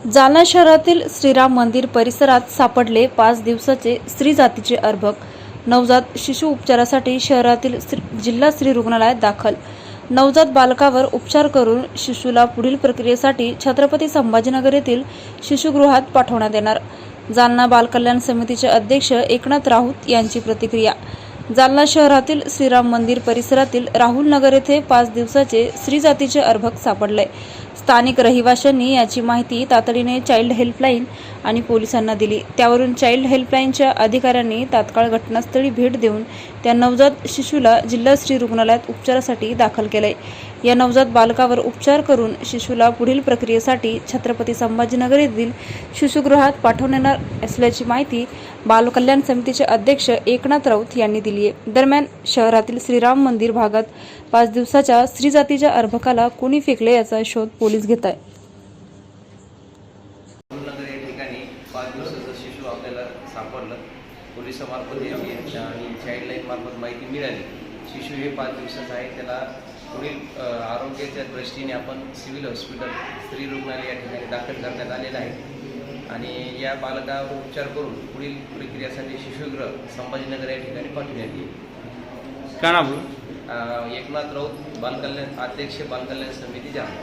जालना शहरातील श्रीराम मंदिर परिसरात सापडले 5 दिवसाचे स्त्री जातीचे अर्भक. नवजात शिशु उपचारासाठी शहरातील जिल्हा स्त्री रुग्णालयात दाखल. नवजात बालकावर उपचार करून शिशुला पुढील प्रक्रियेसाठी छत्रपती संभाजीनगर येथील शिशुगृहात पाठवण्यात येणार. जालना बालकल्याण समितीचे अध्यक्ष एकनाथ राऊत यांची प्रतिक्रिया. जालना शहरातील श्रीराम मंदिर परिसरातील राहुल नगर येथे 5 दिवसाचे स्त्री जातीचे अर्भक सापडले. स्थानिक रहिवाशांनी याची माहिती तातडीने चाइल्ड हेल्पलाईन आणि पोलिसांना दिली. त्यावरून चाइल्ड हेल्पलाईनच्या अधिकाऱ्यांनी तात्काळ घटनास्थळी भेट देऊन त्या नवजात शिशुला जिल्हा स्त्री रुग्णालयात उपचारासाठी दाखल केले. या नवजात बालकावर उपचार करून शिशुला पुढील प्रक्रियेसाठी छत्रपती संभाजीनगर येथील शिशुगृहात पाठवणार असल्याची माहिती बालकल्याण समितीचे अध्यक्ष एकनाथ राऊत यांनी दिली आहे. दरम्यान शहरातील श्रीराम मंदिर भागात 5 दिवसाच्या स्त्री जातीच्या अर्भकाला कोणी फेकले याचा शोध पोलीस घेत आहेत. पाच दिवसाचा शिशु आपल्याला सापडलं. पोलिसामार्फत याची आणि चाइल्डलाईन मार्फत माहिती मिळाली. शिशु हे 5 दिवसाचा आहे. त्याला पुढील आरोग्याच्या दृष्टीने आपण सिव्हिल हॉस्पिटल स्त्री रुग्णालय या ठिकाणी दाखल करण्यात आलेलं आहे आणि या बालकावर उपचार करून पुढील प्रक्रियेसाठी शिशुगृह संभाजीनगर या ठिकाणी पाठवण्यात येईल. काय नाव? एकनाथ राऊत, बालकल्याण अध्यक्ष, बालकल्याण समिती जालना.